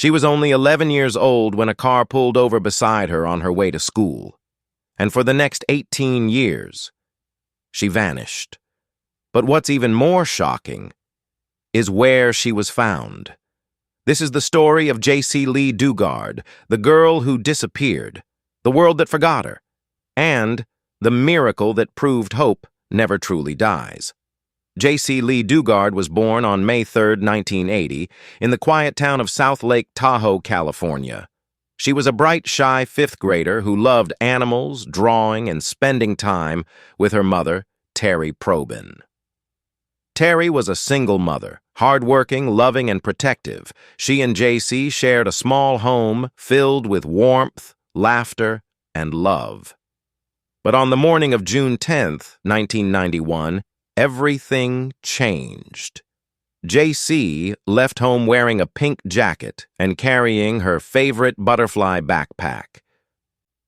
She was only 11 years old when a car pulled over beside her on her way to school. And for the next 18 years, she vanished. But what's even more shocking is where she was found. This is the story of Jaycee Lee Dugard, the girl who disappeared, the world that forgot her, and the miracle that proved hope never truly dies. Jaycee Lee Dugard was born on May 3, 1980, in the quiet town of South Lake Tahoe, California. She was a bright, shy fifth grader who loved animals, drawing, and spending time with her mother, Terry Probin. Terry was a single mother, hardworking, loving, and protective. She and Jaycee shared a small home filled with warmth, laughter, and love. But on the morning of June 10, 1991, everything changed. Jaycee left home wearing a pink jacket and carrying her favorite butterfly backpack.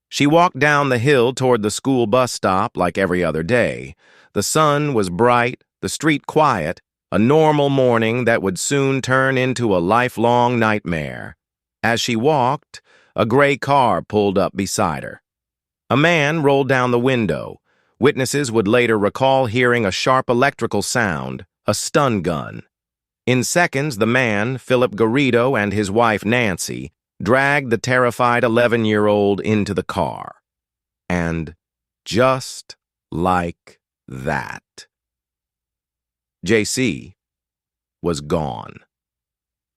She walked down the hill toward the school bus stop like every other day. The sun was bright, the street quiet, a normal morning that would soon turn into a lifelong nightmare. As she walked, a gray car pulled up beside her. A man rolled down the window. Witnesses would later recall hearing a sharp electrical sound, a stun gun. In seconds, the man, Philip Garrido, and his wife, Nancy, dragged the terrified 11-year-old into the car. And just like that, Jaycee was gone.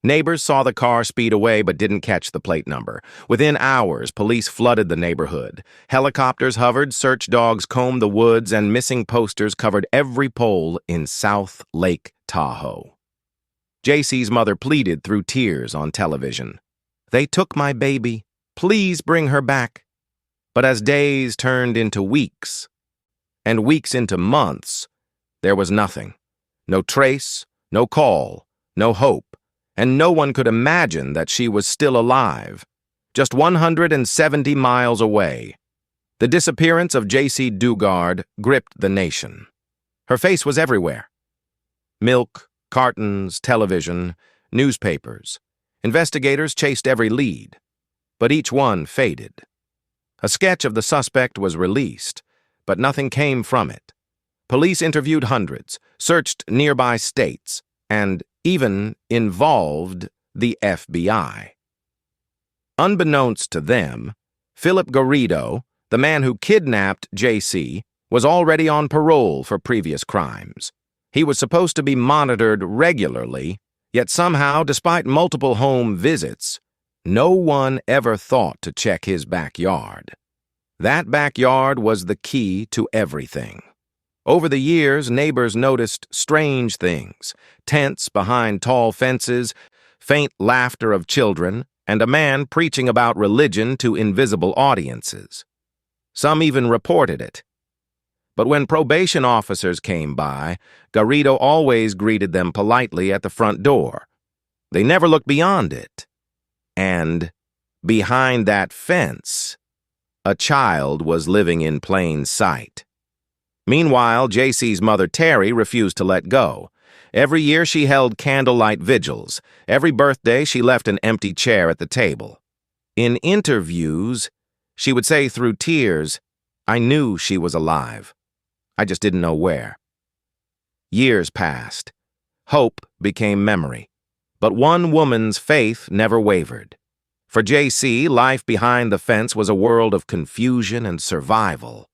Neighbors saw the car speed away but didn't catch the plate number. Within hours, police flooded the neighborhood. Helicopters hovered, search dogs combed the woods, and missing posters covered every pole in South Lake Tahoe. Jaycee's mother pleaded through tears on television. "They took my baby. Please bring her back." But as days turned into weeks, and weeks into months, there was nothing. No trace, no call, no hope, and no one could imagine that she was still alive, just 170 miles away. The disappearance of Jaycee Dugard gripped the nation. Her face was everywhere. Milk, cartons, television, newspapers. Investigators chased every lead, but each one faded. A sketch of the suspect was released, but nothing came from it. Police interviewed hundreds, searched nearby states, and even involved the FBI. Unbeknownst to them, Philip Garrido, the man who kidnapped Jaycee, was already on parole for previous crimes. He was supposed to be monitored regularly, yet somehow, despite multiple home visits, no one ever thought to check his backyard. That backyard was the key to everything. Over the years, neighbors noticed strange things: tents behind tall fences, faint laughter of children, and a man preaching about religion to invisible audiences. Some even reported it. But when probation officers came by, Garrido always greeted them politely at the front door. They never looked beyond it. And behind that fence, a child was living in plain sight. Meanwhile, Jaycee's mother, Terry, refused to let go. Every year she held candlelight vigils. Every birthday she left an empty chair at the table. In interviews, she would say through tears, "I knew she was alive. I just didn't know where." Years passed. Hope became memory. But one woman's faith never wavered. For Jaycee, life behind the fence was a world of confusion and survival.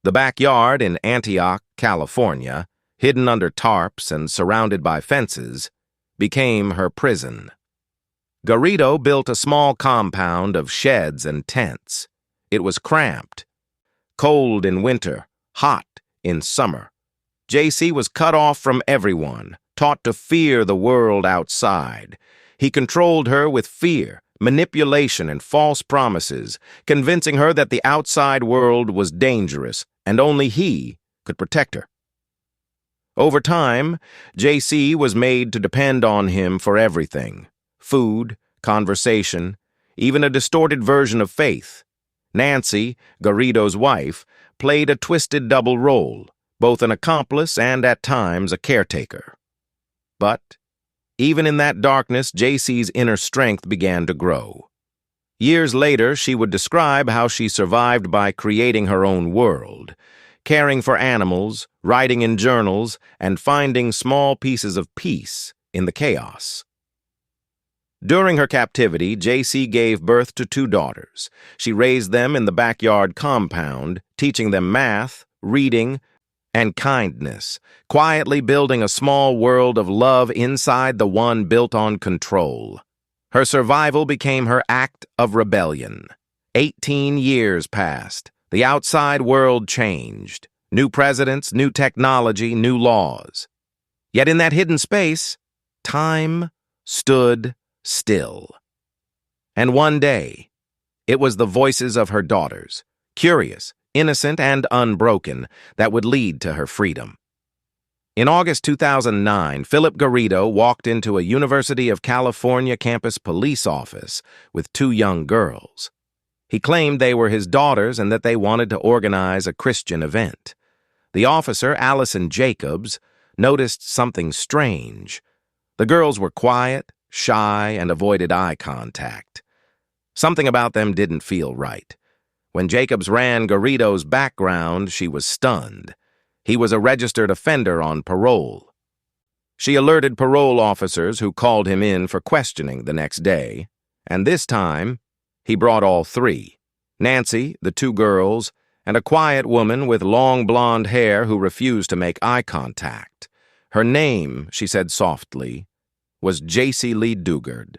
The backyard in Antioch, California, hidden under tarps and surrounded by fences, became her prison. Garrido built a small compound of sheds and tents. It was cramped, cold in winter, hot in summer. Jaycee was cut off from everyone, taught to fear the world outside. He controlled her with fear, manipulation, and false promises, convincing her that the outside world was dangerous and only he could protect her. Over time, Jaycee was made to depend on him for everything: food, conversation, even a distorted version of faith. Nancy, Garrido's wife, played a twisted double role, both an accomplice and, at times, a caretaker. But Even in that darkness, Jaycee's inner strength began to grow. Years later, she would describe how she survived by creating her own world, caring for animals, writing in journals, and finding small pieces of peace in the chaos. During her captivity, Jaycee gave birth to 2 daughters. She raised them in the backyard compound, teaching them math, reading, and kindness, quietly building a small world of love inside the one built on control. Her survival became her act of rebellion. 18 years passed. The outside world changed. New presidents, new technology, new laws. Yet in that hidden space, time stood still. And one day, it was the voices of her daughters, curious, innocent, and unbroken, that would lead to her freedom. In August 2009, Philip Garrido walked into a University of California campus police office with 2 young girls. He claimed they were his daughters and that they wanted to organize a Christian event. The officer, Allison Jacobs, noticed something strange. The girls were quiet, shy, and avoided eye contact. Something about them didn't feel right. When Jacobs ran Garrido's background, she was stunned. He was a registered offender on parole. She alerted parole officers who called him in for questioning the next day, and this time, he brought all 3, Nancy, the 2 girls, and a quiet woman with long blonde hair who refused to make eye contact. Her name, she said softly, was Jaycee Lee Dugard.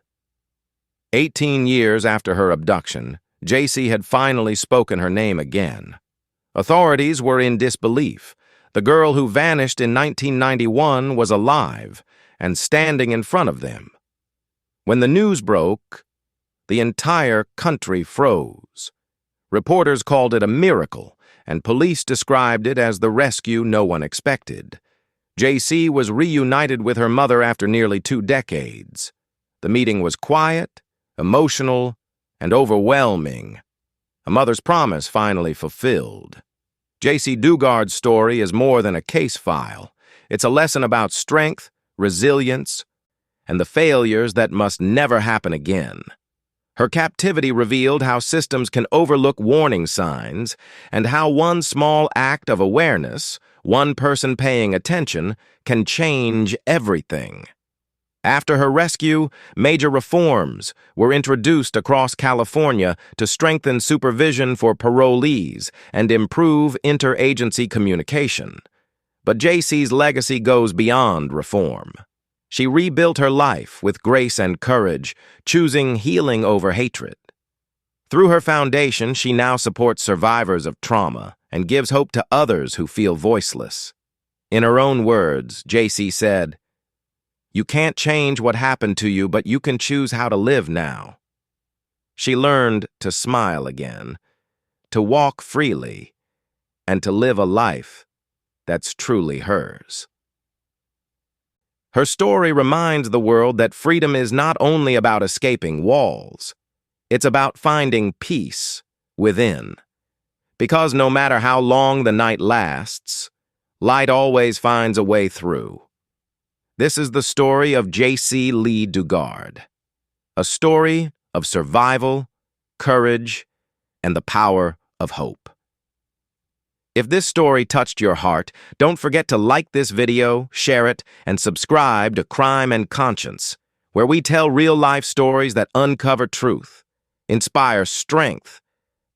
18 years after her abduction, Jaycee had finally spoken her name again. Authorities were in disbelief. The girl who vanished in 1991 was alive and standing in front of them. When the news broke, the entire country froze. Reporters called it a miracle, and police described it as the rescue no one expected. Jaycee was reunited with her mother after nearly 2 decades. The meeting was quiet, emotional, and overwhelming. A mother's promise finally fulfilled. Jaycee Dugard's story is more than a case file. It's a lesson about strength, resilience, and the failures that must never happen again. Her captivity revealed how systems can overlook warning signs and how one small act of awareness, one person paying attention, can change everything. After her rescue, major reforms were introduced across California to strengthen supervision for parolees and improve interagency communication. But Jaycee's legacy goes beyond reform. She rebuilt her life with grace and courage, choosing healing over hatred. Through her foundation, she now supports survivors of trauma and gives hope to others who feel voiceless. In her own words, Jaycee said, "You can't change what happened to you, but you can choose how to live now." She learned to smile again, to walk freely, and to live a life that's truly hers. Her story reminds the world that freedom is not only about escaping walls, it's about finding peace within. Because no matter how long the night lasts, light always finds a way through. This is the story of Jaycee Lee Dugard, a story of survival, courage, and the power of hope. If this story touched your heart, don't forget to like this video, share it, and subscribe to Crime and Conscience, where we tell real-life stories that uncover truth, inspire strength,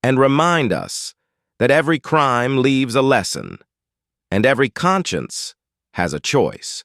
and remind us that every crime leaves a lesson, and every conscience has a choice.